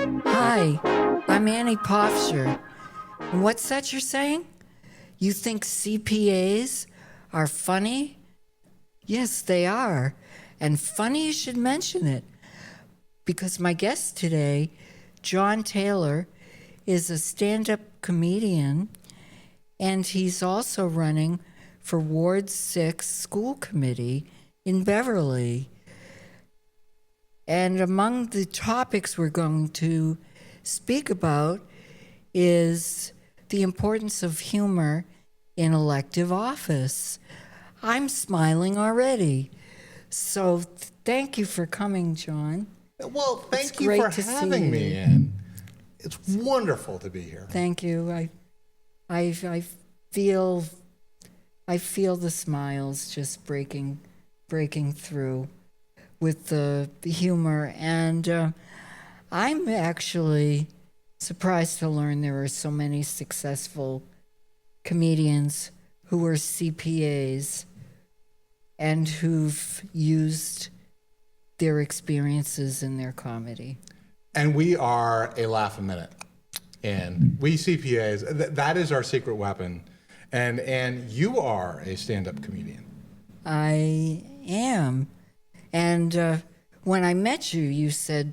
Hi, I'm Annie Pofcher. And what's that you're saying? You think CPAs are funny? Yes, they are. And funny you should mention it. Because my guest today, John Taylor, is a stand-up comedian, and he's also running for Ward 6 School Committee in Beverly. And among the topics we're going to speak about is the importance of humor in elective office. I'm smiling already. So thank you for coming, John. Well, thank you great for to see having me you. in. It's wonderful to be here. Thank you. I feel the smiles just breaking through with the humor, and I'm actually surprised to learn there are so many successful comedians who are CPAs and who've used their experiences in their comedy. And we are a laugh a minute. And we CPAs, that is our secret weapon. And you are a stand-up comedian. I am. And when I met you, you said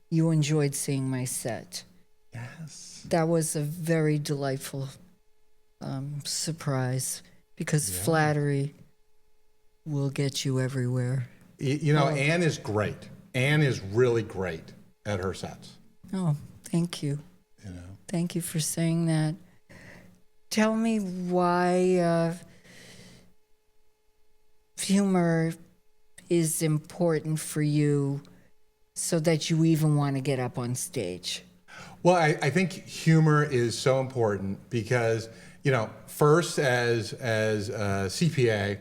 you enjoyed seeing my set. Yes. That was a very delightful surprise because flattery will get you everywhere. You know, Anne is great. Anne is really great at her sets. Oh, thank you. You know. Thank you for saying that. Tell me why humor is important for you so that you even want to get up on stage. Well, I think humor is so important because, you know, first as a CPA,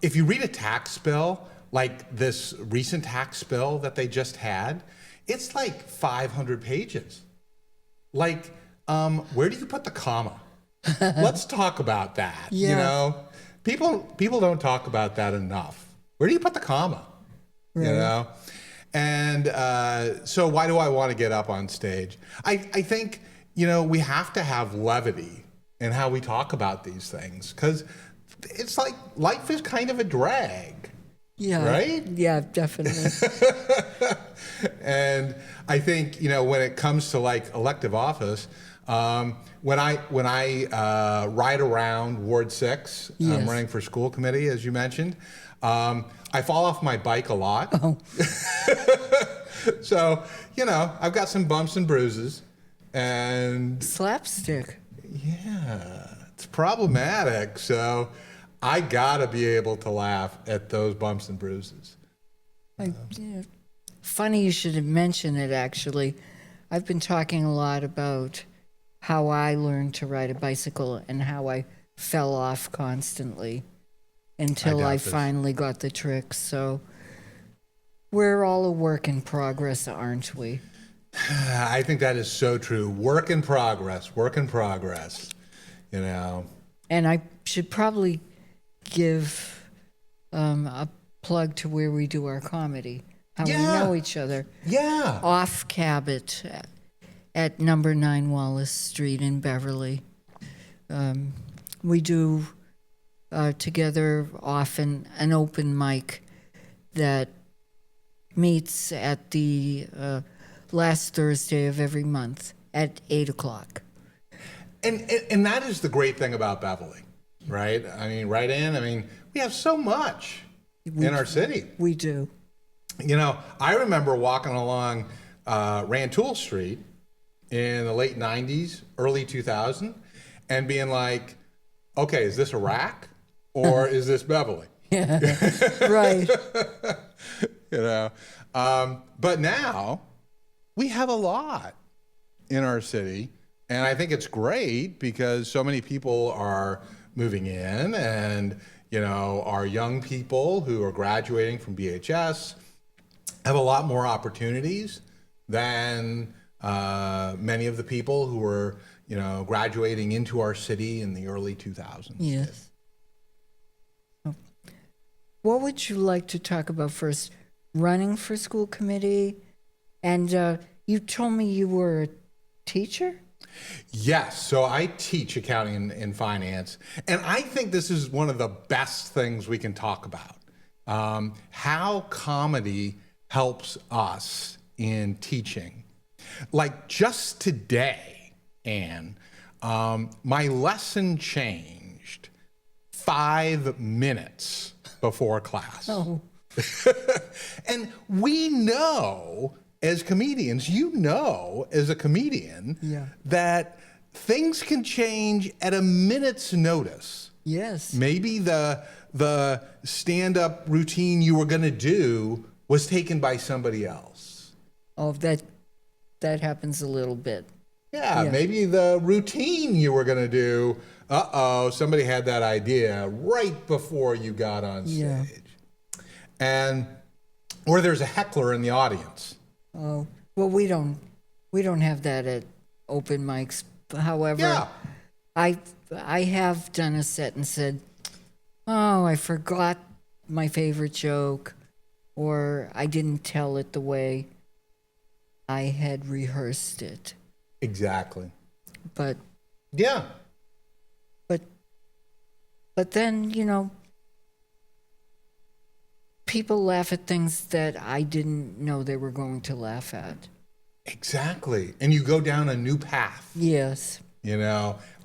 if you read a tax bill, like this recent tax bill that they just had, it's like 500 pages. Like, where do you put the comma? Let's talk about that. Yeah. You know, people don't talk about that enough. Where do you put the comma? Right. You know, and so why do I want to get up on stage? I think, you know, we have to have levity in how we talk about these things because it's like life is kind of a drag. Yeah. Right? Yeah, definitely. And I think, you know, when it comes to like elective office, when I ride around Ward 6, Yes. I'm running for school committee, as you mentioned. I fall off my bike a lot. Oh. So, you know, I've got some bumps and bruises. And Slapstick. yeah, it's problematic. So I gotta be able to laugh at those bumps and bruises. Yeah. Funny you should have mentioned it, actually. I've been talking a lot about how I learned to ride a bicycle and how I fell off constantly until doubt I this. finally got the trick. So we're all a work in progress, aren't we? I think that is so true. Work in progress, you know. And I should probably give a plug to where we do our comedy, how we know each other. Yeah. Off Cabot at number 9 Wallace Street in Beverly. We do together often an open mic that meets at the last Thursday of every month at 8 o'clock. And that is the great thing about Beverly, right? I mean, right, Ann? I mean, we have so much in our city. We do. You know, I remember walking along Rantoul Street in the late 90s, early 2000, and being like, okay, is this Iraq or is this Beverly? Yeah, right. You know, but now we have a lot in our city, and I think it's great because so many people are moving in, and you know, our young people who are graduating from BHS have a lot more opportunities than many of the people who were, you know, graduating into our city in the early 2000s. Yes. What would you like to talk about first? Running for school committee? And You told me you were a teacher? Yes. So I teach accounting and finance. And I think this is one of the best things we can talk about. How comedy helps us in teaching. Like just today, Anne, my lesson changed 5 minutes before class. Oh, And we know as comedians, you know as a comedian, Yeah. that things can change at a minute's notice. yes. Maybe the stand-up routine you were going to do was taken by somebody else. Oh, that happens a little bit. Yeah, maybe the routine you were going to do, somebody had that idea right before you got on Yeah. stage. Or there's a heckler in the audience. Oh, well, we don't have that at open mics. However, Yeah. I have done a set and said, "Oh, I forgot my favorite joke," or I didn't tell it the way I had rehearsed it. Exactly. But Yeah. but then, people laugh at things that I didn't know they were going to laugh at. Exactly. And you go down a new path, Yes.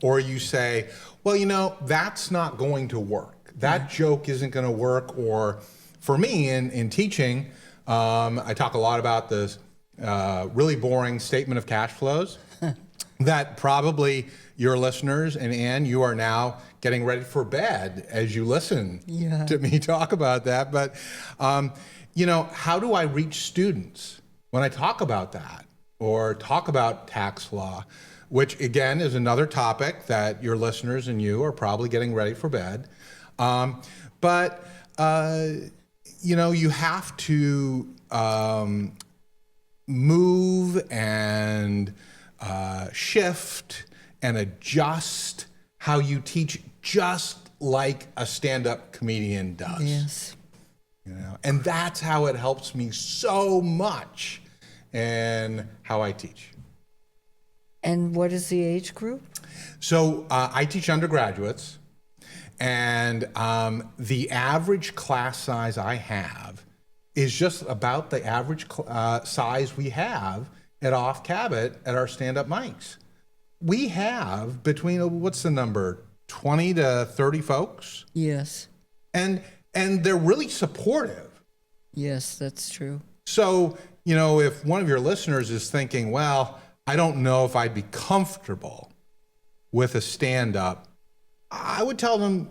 or you say, well, that's not going to work. That joke isn't going to work. Or for me in teaching, I talk a lot about this really boring statement of cash flows that probably your listeners and Ann, you are now getting ready for bed as you listen to me talk about that. But, how do I reach students when I talk about that or talk about tax law, which again is another topic that your listeners and you are probably getting ready for bed. But you have to move and shift and adjust how you teach, just like a stand-up comedian does. Yes. And that's how it helps me so much in how I teach. And what is the age group? So I teach undergraduates, and the average class size I have is just about the average size we have at Off Cabot at our stand-up mics. We have between, what's the number, 20 to 30 folks? Yes. And they're really supportive. Yes, that's true. So, if one of your listeners is thinking, well, I don't know if I'd be comfortable with a stand-up, I would tell them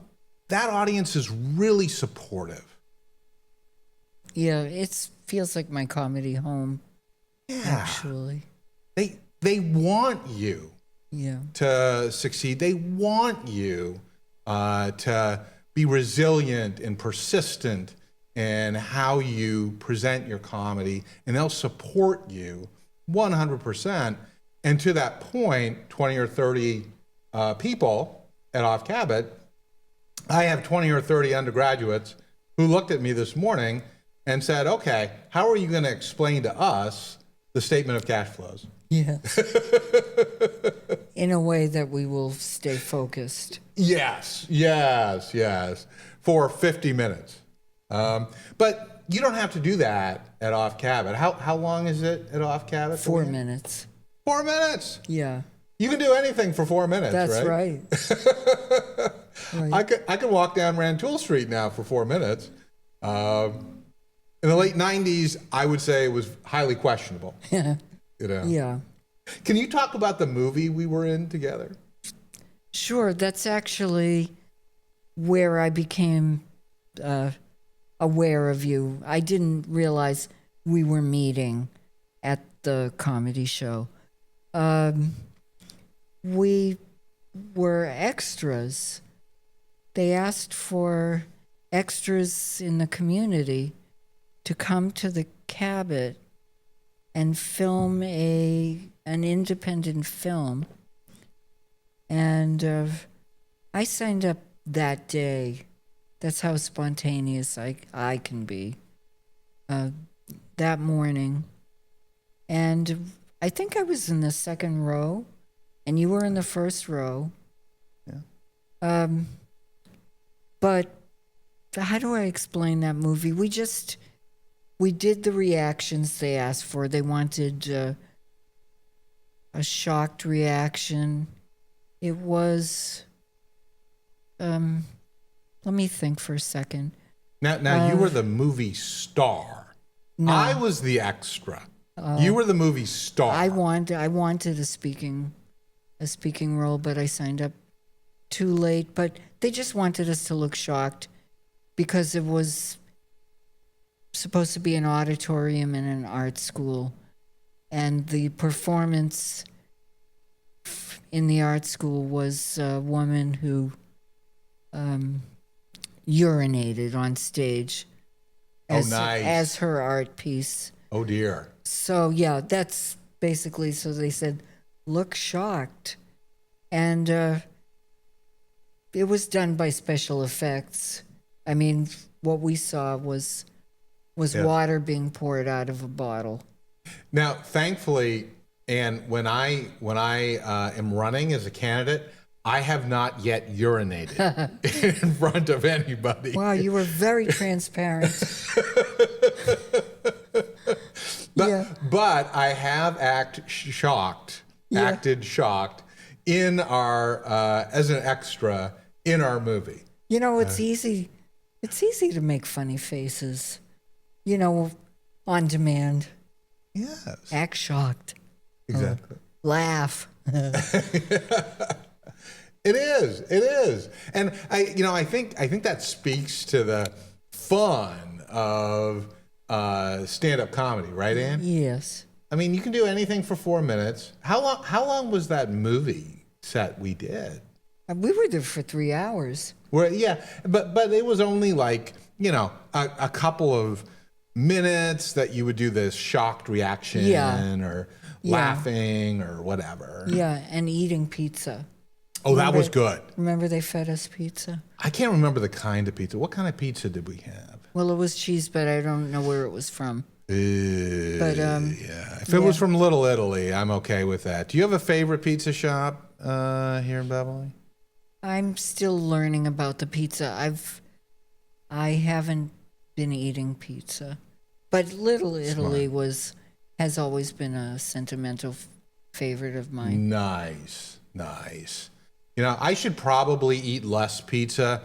that audience is really supportive. Yeah, it feels like my comedy home, actually. They want you Yeah. to succeed. They want you to be resilient and persistent in how you present your comedy, and they'll support you 100%. And to that point, 20 or 30 people at Off Cabot, I have 20 or 30 undergraduates who looked at me this morning and said, okay, how are you going to explain to us the statement of cash flows? Yes. In a way that we will stay focused. Yes, for 50 minutes. But you don't have to do that at Off Cabot. How long is it at Off Cabot? 4 minutes. 4 minutes. Yeah. You can do anything for 4 minutes, That's right? Right. I could walk down Rantoul Street now for 4 minutes. In the late 90s, I would say it was highly questionable. Yeah. Can you talk about the movie we were in together? Sure. That's actually where I became aware of you. I didn't realize we were meeting at the comedy show. We were extras. They asked for extras in the community to come to the Cabot and film an independent film. And I signed up that day. That's how spontaneous I can be. That morning. And I think I was in the second row, and you were in the first row. Yeah. But how do I explain that movie? We did the reactions they asked for. They wanted a shocked reaction. It was, let me think for a second. Now you were the movie star. No. I was the extra. You were the movie star. I wanted a speaking role, but I signed up too late. But they just wanted us to look shocked because it was supposed to be an auditorium in an art school, and the performance in the art school was a woman who urinated on stage as her art piece. Oh dear. So yeah, that's basically, so they said, look shocked. And it was done by special effects. I mean, what we saw was water being poured out of a bottle. Now, thankfully, and when I am running as a candidate, I have not yet urinated in front of anybody. Wow, you were very transparent. But I have acted shocked in our as an extra in our movie. You know, it's easy. It's easy to make funny faces. You know, on demand. Yes. Act shocked. Exactly. Laugh. It is. And I think that speaks to the fun of stand-up comedy, right, Ann? Yes. I mean, you can do anything for 4 minutes. How long was that movie set we did? We were there for 3 hours. But it was only like, a couple of minutes that you would do this shocked reaction or laughing or whatever. Yeah, and eating pizza. Oh, that was good. Remember they fed us pizza? I can't remember the kind of pizza. What kind of pizza did we have? Well, it was cheese, but I don't know where it was from. Yeah. If it was from Little Italy, I'm okay with that. Do you have a favorite pizza shop here in Beverly? I'm still learning about the pizza. I haven't been eating pizza, but Little Italy has always been a sentimental favorite of mine. Nice. I should probably eat less pizza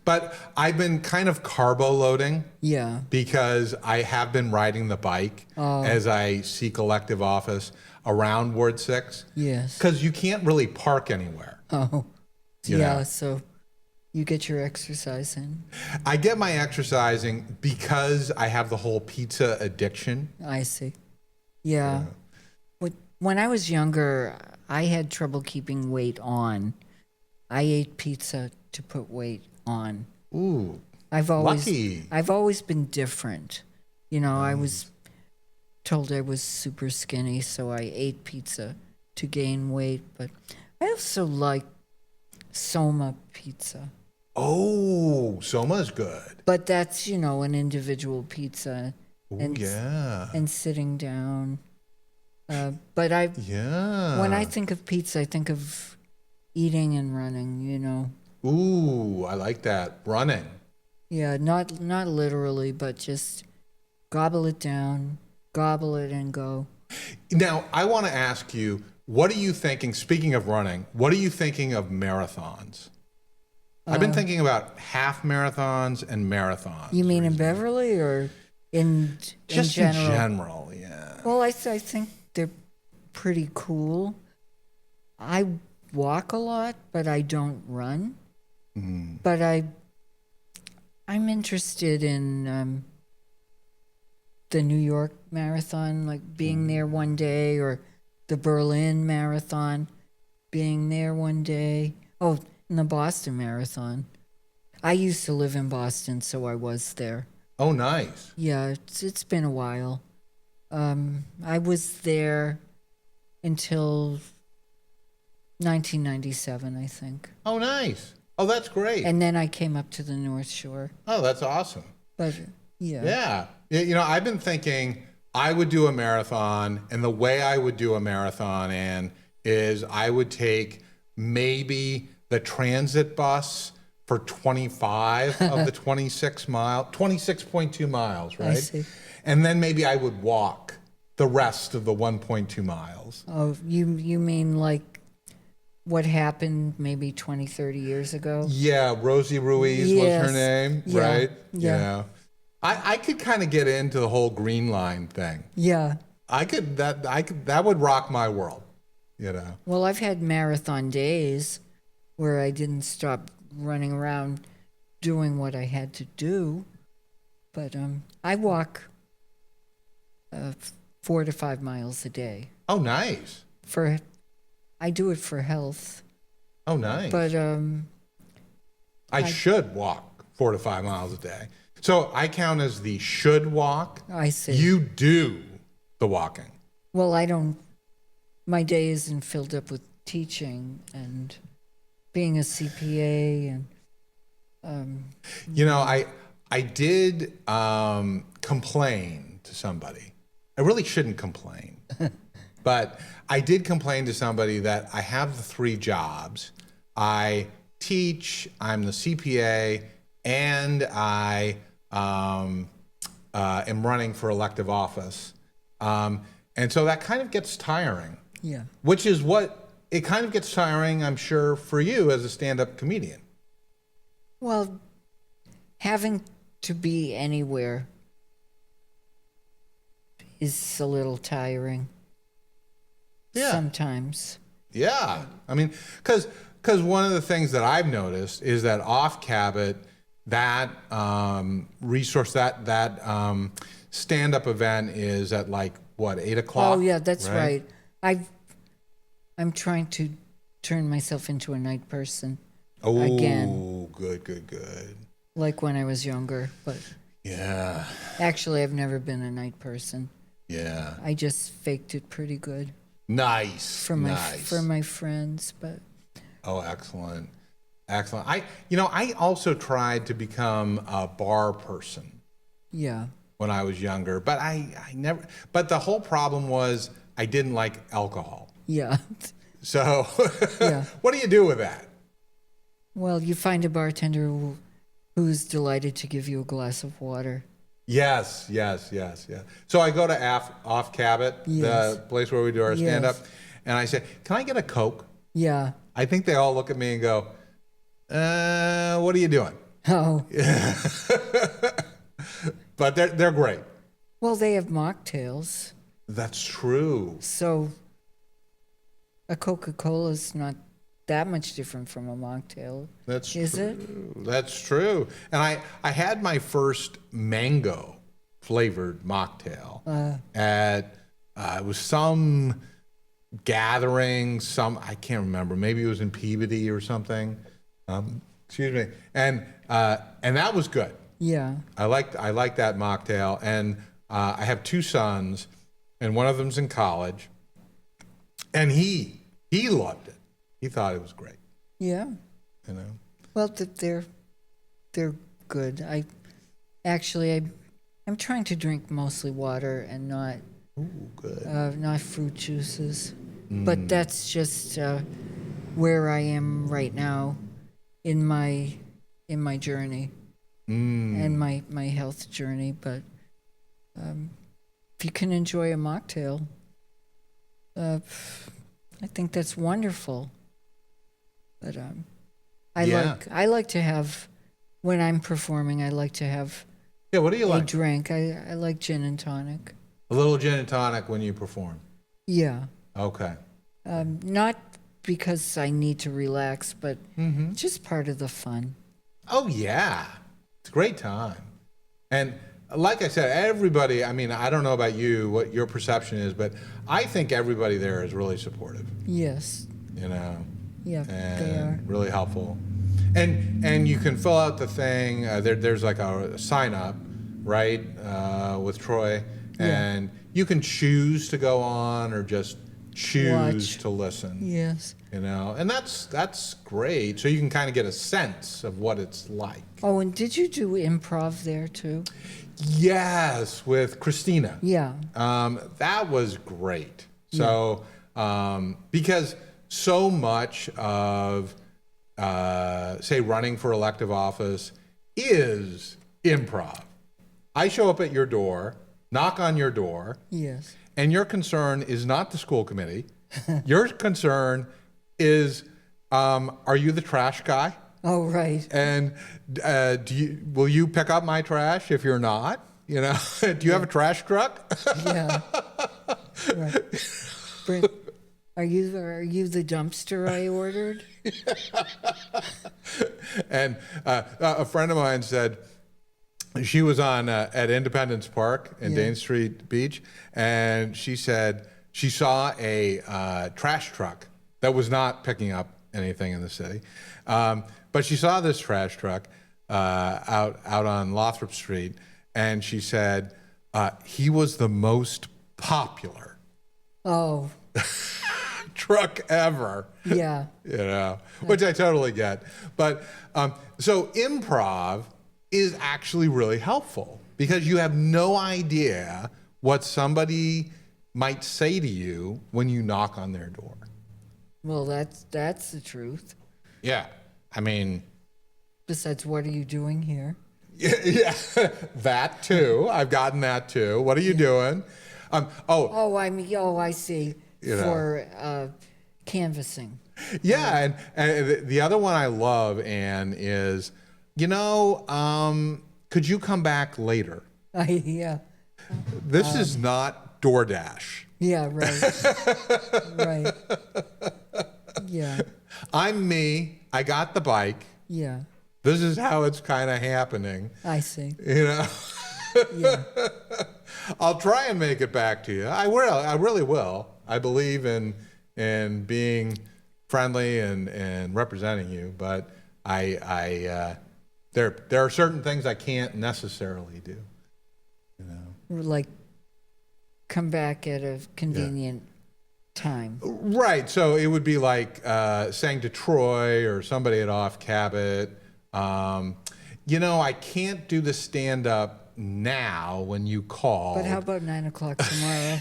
but I've been kind of carbo loading. Yeah. Because I have been riding the bike as I seek elective office around Ward 6. Yes. Because you can't really park anywhere. Oh. Yeah, so you get your exercise in. I get my exercising because I have the whole pizza addiction. I see. Yeah. When I was younger, I had trouble keeping weight on. I ate pizza to put weight on. Ooh. Lucky. I've always been different. I was told I was super skinny, so I ate pizza to gain weight. But I also like Soma pizza. Oh, Soma's good. But that's, an individual pizza. Oh, yeah. And sitting down. But when I think of pizza, I think of eating and running, Ooh, I like that. Running. Yeah, not literally, but just gobble it down, gobble it and go. Now, I want to ask you, what are you thinking, speaking of running, what are you thinking of marathons? I've been thinking about half marathons and marathons. You mean in Beverly or in general? In general, yeah. Well, I think they're pretty cool. I walk a lot, but I don't run. Mm-hmm. But I'm interested in the New York Marathon, like being there one day, or the Berlin Marathon, being there one day. Oh, and the Boston Marathon. I used to live in Boston, so I was there. Oh, nice. Yeah, it's been a while. I was there until 1997, I think. Oh, nice. Oh, that's great. And then I came up to the North Shore. Oh, that's awesome. But, yeah. Yeah. I've been thinking I would do a marathon, and the way I would do a marathon, Ann, is I would take maybe the transit bus for 25 of the 26.2 miles, right? I see. And then maybe I would walk the rest of the 1.2 miles. Oh, you mean like what happened maybe 20, 30 years ago? Yeah, Rosie Ruiz was her name, Yeah. right? Yeah. I could kind of get into the whole green line thing. Yeah. That would rock my world, you know. Well, I've had marathon days where I didn't stop running around doing what I had to do, but I walk 4 to 5 miles a day. Oh, nice. I do it for health, Oh, nice. but I should walk 4 to 5 miles a day. So I count as the should walk. I see. You do the walking. Well, I don't. My day isn't filled up with teaching and being a CPA and. You know, I did complain to somebody. I really shouldn't complain, but I did complain to somebody that I have the 3 jobs. I teach, I'm the CPA, and I am running for elective office. And so that kind of gets tiring. Yeah. Which is what it kind of gets tiring, I'm sure, for you as a stand-up comedian. Well, having to be anywhere is a little tiring. Yeah. Sometimes. Yeah. I mean, because one of the things that I've noticed is that off Cabot, that resource, that stand-up event is at like, what, 8 o'clock? Oh, yeah, that's right. I'm trying to turn myself into a night person. Oh, again. Good. Like when I was younger, but Yeah. actually I've never been a night person. Yeah. I just faked it pretty good Nice. for my nice. for my friends, but Oh, excellent. Excellent. I also tried to become a bar person yeah. when I was younger, but I never, but the whole problem was I didn't like alcohol. Yeah. So Yeah. what do you do with that? Well, you find a bartender who's delighted to give you a glass of water. Yes. So I go to Off Cabot, Yes. the place where we do our Yes. stand-up, and I say, can I get a Coke? Yeah. I think they all look at me and go, what are you doing? Oh. But they're great. Well, they have mocktails. That's true. So a Coca-Cola's not that much different from a mocktail. Is it? That's true. And I had my first mango flavored mocktail at it was some gathering, I can't remember. Maybe it was in Peabody or something. Excuse me. And that was good. Yeah. I like that mocktail. And I have 2 sons, and one of them's in college, and he loved it. He thought it was great. Yeah. You know. Well, they're good. I'm trying to drink mostly water and not not fruit juices. But that's just where I am right now in my journey and my health journey. But if you can enjoy a mocktail, I think that's wonderful. But I like to have, when I'm performing, I like to have What do you a like? drink. I like gin and tonic. A little gin and tonic when you perform. Yeah. Okay. Not because I need to relax, but just part of the fun. Oh yeah, it's a great time. And like I said, everybody. I mean, I don't know about you, what your perception is, but I think everybody there is really supportive. Yes. You know. Yeah, And they are. really helpful. And you can fill out the thing. There's like a sign up, right, with Troy, and you can choose to go on or just choose to listen. Yes. You know, and that's great. So you can kind of get a sense of what it's like. Oh, and did you do improv there too? Yes, with Christina. Yeah. That was great. So, because so much of, say, running for elective office is improv. I show up at your door, knock on your door, Yes. and your concern is not the school committee. Your concern is, are you the trash guy? Oh, right. And will you pick up my trash if you're not? You know, do you have a trash truck? Yeah. Right. Are you the dumpster I ordered? And a friend of mine said she was on at Independence Park in Dane Street Beach, and she said she saw a trash truck that was not picking up anything in the city, but she saw this trash truck out on Lothrop Street, and she said he was the most popular Oh, truck ever. yeah. You know, which I totally get. But so improv is actually really helpful because you have no idea what somebody might say to you when you knock on their door. Well, that's the truth. Yeah. I mean, Besides, what are you doing here? yeah, that too. I've gotten that too. What are you doing? I see. You know. For canvassing. Yeah, and the other one I love, Anne, is, could you come back later? Yeah. This is not DoorDash. Yeah, right. Right. Yeah. I'm me. I got the bike. Yeah. This is how it's kind of happening. I see. Yeah. I'll try and make it back to you. I will. I really will. I believe in being friendly and representing you, but there are certain things I can't necessarily do. Like, come back at a convenient time. Right. So it would be like saying to Troy or somebody at Off Cabot, I can't do the stand up now when you call. But how about 9 o'clock tomorrow?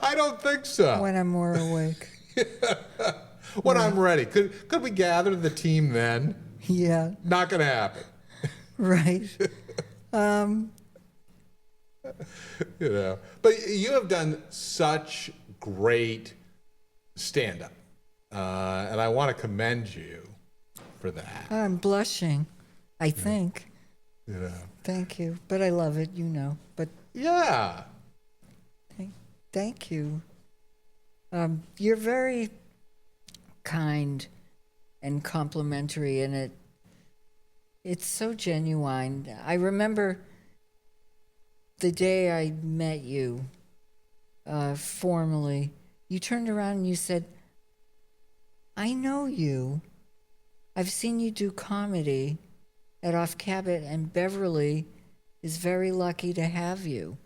I don't think so. When I'm more awake. When I'm ready. Could we gather the team then? Yeah. Not going to happen. Right. But you have done such great stand-up, and I want to commend you for that. I'm blushing, I think. Thank you. But I love it, But Yeah. thank you. You're very kind and complimentary, and it's so genuine. I remember the day I met you formally, you turned around and you said, I know you. I've seen you do comedy at Off Cabot, and Beverly is very lucky to have you.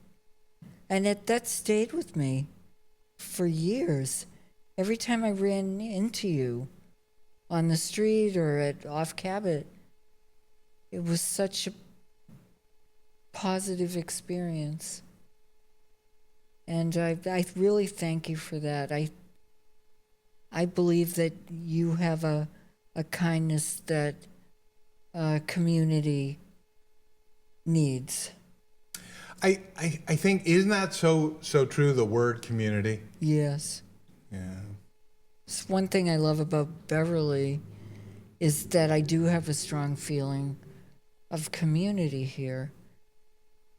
And that stayed with me for years. Every time I ran into you on the street or at Off Cabot, it was such a positive experience. And I really thank you for that. I believe that you have a kindness that community needs. I think, isn't that so true, the word community? Yes. Yeah. It's one thing I love about Beverly is that I do have a strong feeling of community here.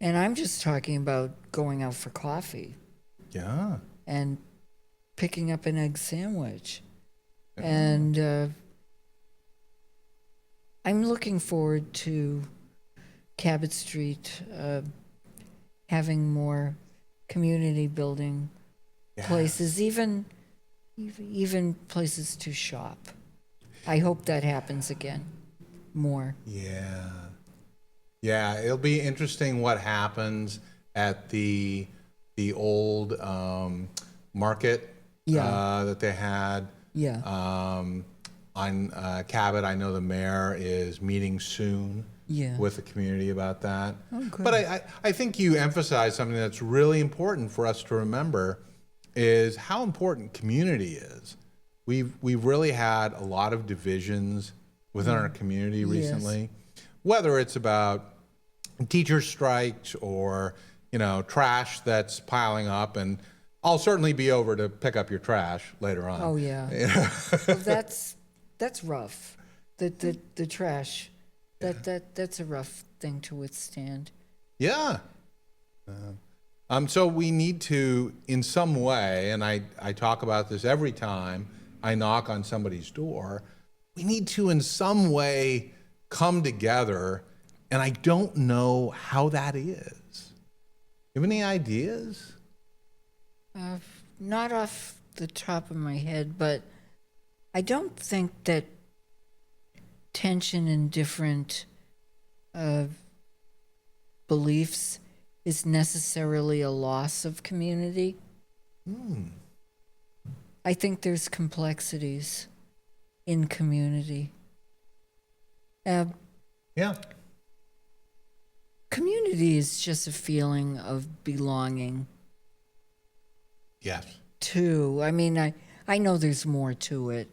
And I'm just talking about going out for coffee. Yeah. And picking up an egg sandwich. Yeah. And I'm looking forward to Cabot Street having more community building places, even places to shop. I hope that happens again more. Yeah. Yeah, it'll be interesting what happens at the old market that they had. Yeah. On Cabot, I know the mayor is meeting soon Yeah. with the community about that. Oh, good. But I think you emphasize something that's really important for us to remember is how important community is. We've really had a lot of divisions within our community recently, whether it's about teacher strikes or, trash that's piling up. And I'll certainly be over to pick up your trash later on. Oh, yeah. Well, that's rough. The trash, that's a rough thing to withstand. Yeah. So we need to, in some way, and I talk about this every time I knock on somebody's door, we need to, in some way, come together, and I don't know how that is. You have any ideas? Not off the top of my head, but I don't think that tension in different beliefs is necessarily a loss of community. I think there's complexities in community. Yeah. Community is just a feeling of belonging Yes. too. I mean, I know there's more to it,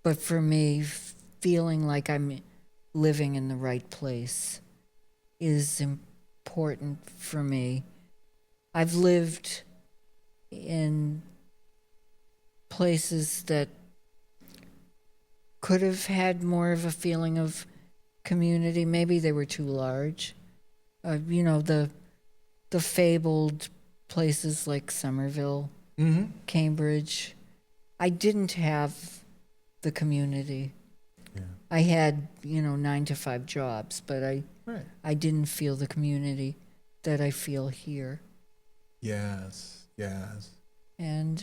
but for me, feeling like I'm living in the right place is important for me. I've lived in places that could have had more of a feeling of community. Maybe they were too large. The fabled places like Somerville, Cambridge. I didn't have the community. Yeah. I had, 9-to-5 jobs, but I didn't feel the community that I feel here. Yes. Yes. And,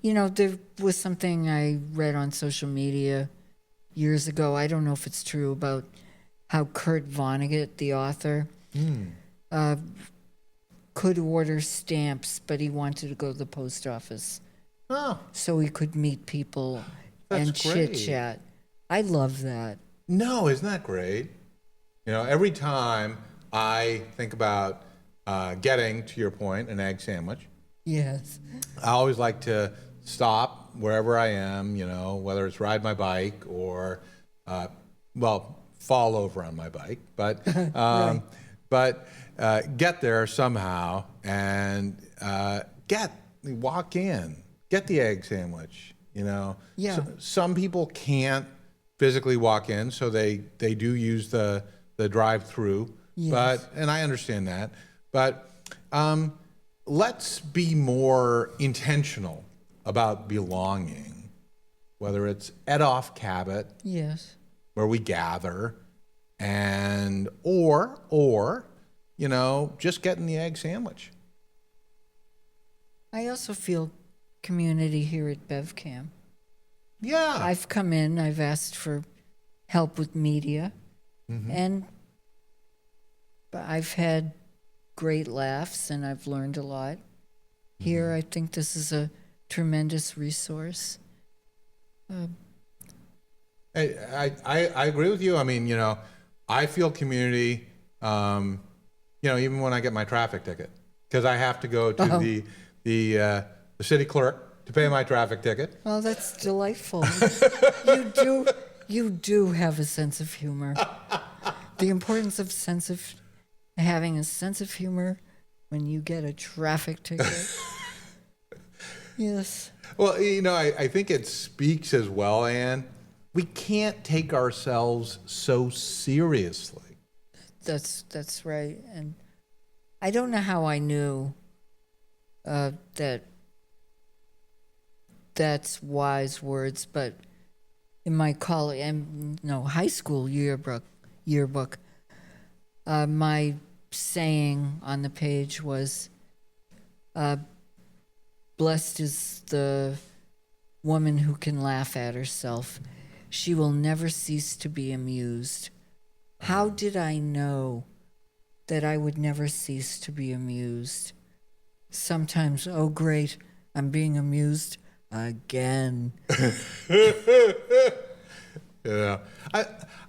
there was something I read on social media years ago. I don't know if it's true, about how Kurt Vonnegut, the author, could order stamps, but he wanted to go to the post office so he could meet people and That's great. chit-chat. I love that. No, isn't that great? Every time I think about getting, to your point, an egg sandwich, Yes. I always like to stop wherever I am, whether it's ride my bike or, fall over on my bike, but Right. get there somehow and walk in, get the egg sandwich. Yeah. Some people can't physically walk in, so they do use the drive-through. Yes. And I understand that, but let's be more intentional about belonging, whether it's Edoff Cabot, Yes. where we gather, and or just getting the egg sandwich. I also feel community here at BevCam. Yeah. I've come in, I've asked for help with media, and I've had great laughs and I've learned a lot. Here, I think this is a tremendous resource. I agree with you. I mean, I feel community, even when I get my traffic ticket, because I have to go to the city clerk to pay my traffic ticket. Oh, that's delightful. You do have a sense of humor. The importance of having a sense of humor when you get a traffic ticket. Yes. Well, I think it speaks as well, Anne. We can't take ourselves so seriously. That's right. And I don't know how I knew that that's wise words, but in my high school yearbook, my saying on the page was, "Blessed is the woman who can laugh at herself. She will never cease to be amused." How did I know that I would never cease to be amused? Sometimes, oh great, I'm being amused again. Yeah.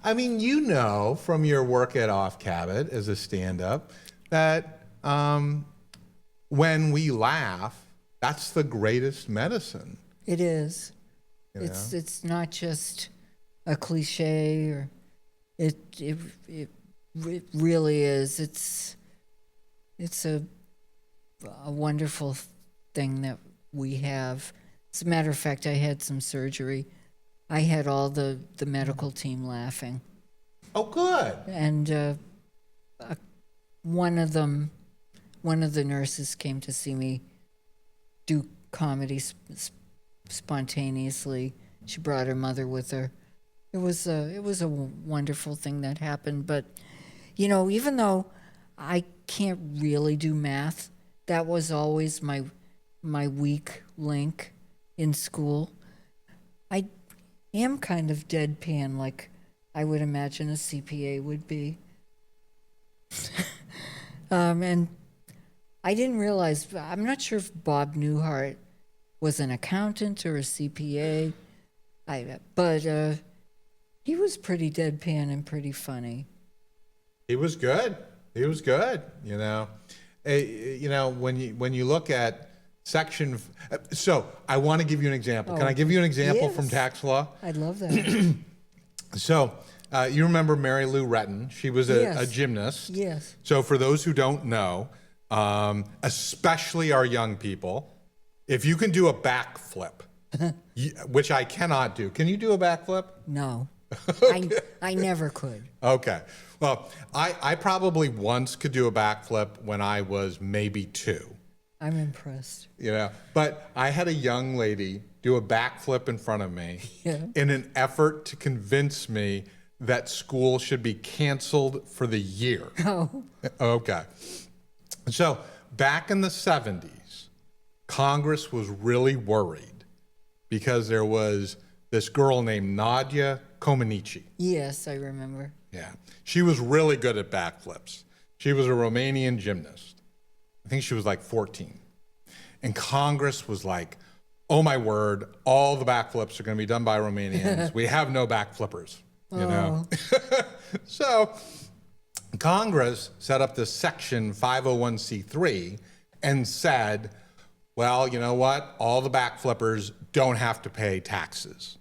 I mean, from your work at Off Cabot as a stand-up that when we laugh, that's the greatest medicine. It is. You know? It's not just a cliche, or it really is. It's a wonderful thing that we have. As a matter of fact, I had some surgery. I had all the medical team laughing. Oh, good. And one of the nurses came to see me do comedy spontaneously. She brought her mother with her. It was a wonderful thing that happened. But, even though I can't really do math, that was always my weak link in school. I am kind of deadpan, like I would imagine a CPA would be. And I didn't realize, I'm not sure if Bob Newhart was an accountant or a CPA, but he was pretty deadpan and pretty funny. He was good. When you look at section, so I want to give you an example. Can I give you an example from tax law? I'd love that. So, you remember Mary Lou Retton? She was a gymnast. Yes. So for those who don't know, especially our young people, if you can do a backflip, which I cannot do. Can you do a backflip? No. Okay. I never could. Okay. Well, I probably once could do a backflip when I was maybe 2. I'm impressed. But I had a young lady do a backflip in front of me in an effort to convince me that school should be canceled for the year. Oh. Okay. So back in the 70s, Congress was really worried because there was this girl named Nadia Comaneci. Yes, I remember. Yeah. She was really good at backflips. She was a Romanian gymnast. I think she was like 14. And Congress was like, oh my word, all the backflips are going to be done by Romanians. We have no backflippers, So Congress set up this section 501c3 and said, well, you know what? All the backflippers don't have to pay taxes.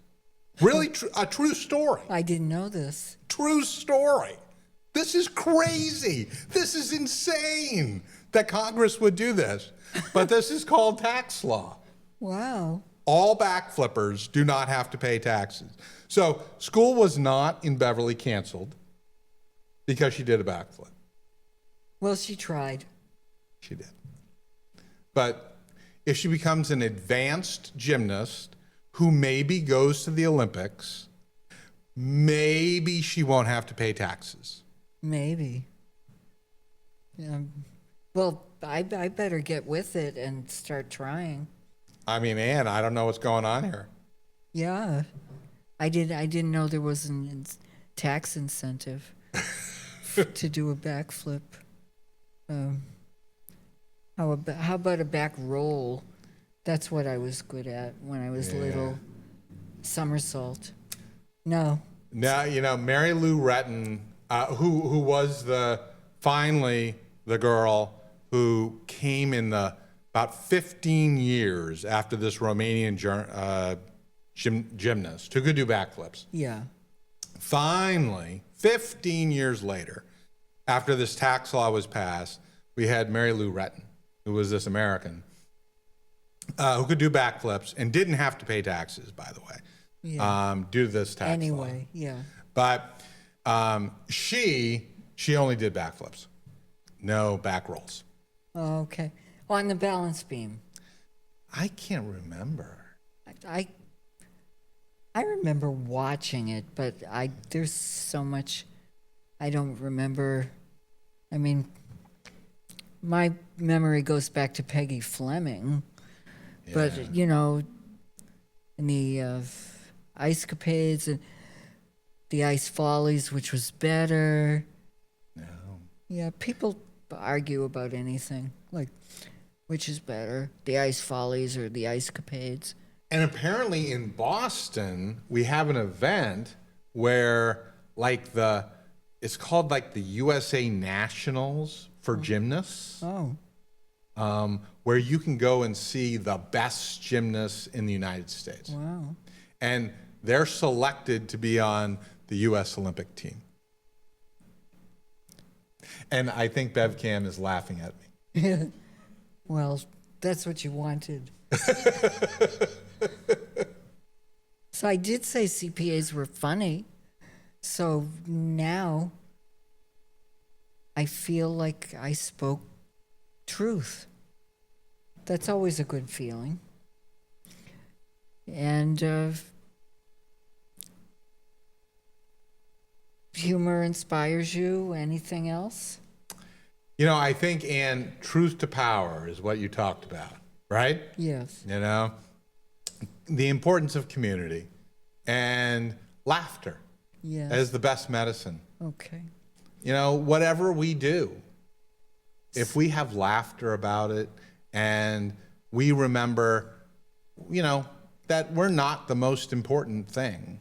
Really, a true story. I didn't know this. True story. This is crazy. This is insane that Congress would do this. But this is called tax law. Wow. All backflippers do not have to pay taxes. So school was not in Beverly canceled because she did a backflip. Well, she tried. She did. But if she becomes an advanced gymnast who maybe goes to the Olympics, maybe she won't have to pay taxes. Maybe. Well, I better get with it and start trying. I mean, Ann, I don't know what's going on here. Yeah. I didn't know there was a tax incentive to do a backflip. How about a back roll? That's what I was good at when I was little. Somersault. No. Now, Mary Lou Retton, who was finally the girl who came in about 15 years after this Romanian gymnast who could do backflips. Yeah. Finally, 15 years later, after this tax law was passed, we had Mary Lou Retton, who was this American, who could do backflips and didn't have to pay taxes, by the way, due to this tax law. Anyway, yeah. But she only did backflips, no back rolls. Oh, okay. On the balance beam. I can't remember. I remember watching it, but there's so much I don't remember. I mean, my memory goes back to Peggy Fleming, but in the ice capades and the ice follies, which was better. No. Yeah, people argue about anything, like which is better, the ice follies or the ice capades. And apparently in Boston, we have an event where it's called like the USA Nationals for gymnasts, Oh, where you can go and see the best gymnasts in the United States. wow. And they're selected to be on the U.S. Olympic team. And I think BevCam is laughing at me. Well, that's what you wanted. So I did say CPAs were funny. So now I feel like I spoke truth. That's always a good feeling. And humor inspires you. Anything else? You know, I think, Ann, truth to power is what you talked about, right? Yes. You know, the importance of community and laughter Yes. as the best medicine. Okay. You know, whatever we do, if we have laughter about it and we remember, you know, that we're not the most important thing,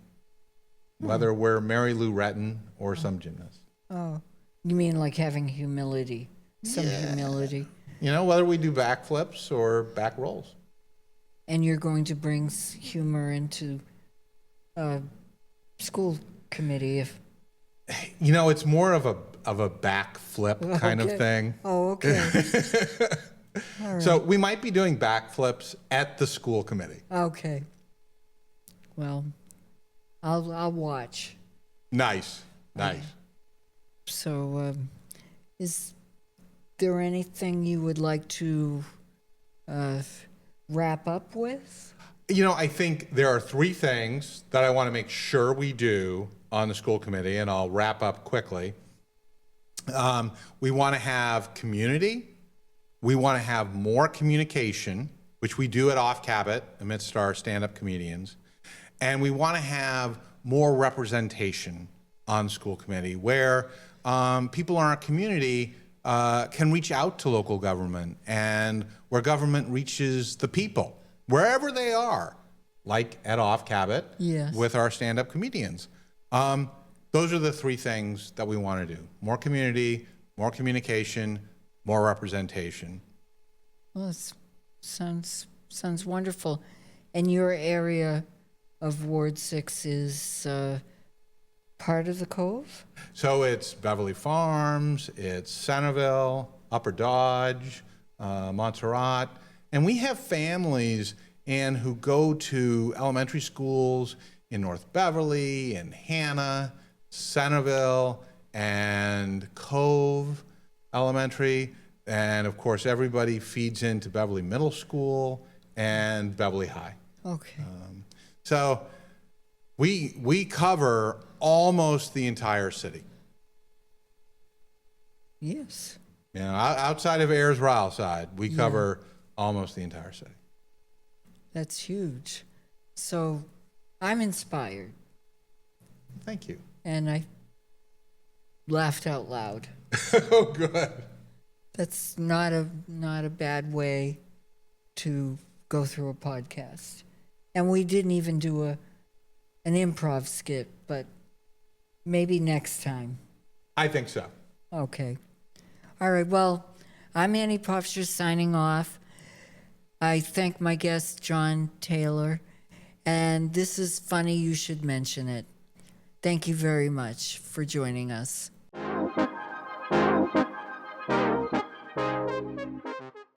whether we're Mary Lou Retton or some gymnast. Oh, you mean like having humility? Some humility. You know, whether we do backflips or back rolls. And you're going to bring humor into school committee if. You know, it's more of a backflip kind of Okay. thing. Oh, okay. All right. So we might be doing backflips at the school committee. Okay. Well, I'll watch. Nice. So, is there anything you would like to wrap up with? You know, I think there are three things that I want to make sure we do on the school committee, and I'll wrap up quickly. We want to have community. We want to have more communication, which we do at Off Cabot amidst our stand-up comedians. And we want to have more representation on the school committee where people in our community can reach out to local government and where government reaches the people, wherever they are, like at Off Cabot Yes. with our stand-up comedians. Those are the three things that we want to do. More community, more communication, more representation. Well, it sounds wonderful. And your area of Ward 6 is part of the Cove? So it's Beverly Farms, it's Centerville, Upper Dodge, Montserrat. And we have families who go to elementary schools in North Beverly, in Hannah, Centerville, and Cove Elementary. And of course, everybody feeds into Beverly Middle School and Beverly High. Okay. So we cover almost the entire city. Yes. You know, outside of Ayers Royal side, we cover almost the entire city. That's huge. So I'm inspired, Thank you. and I laughed out loud. Oh, good. That's not a bad way to go through a podcast. And we didn't even do an improv skit, but maybe next time. I think so. Okay. All right. Well, I'm Annie Pofcher signing off. I thank my guest, John Taylor. And this is funny, you should mention it. Thank you very much for joining us.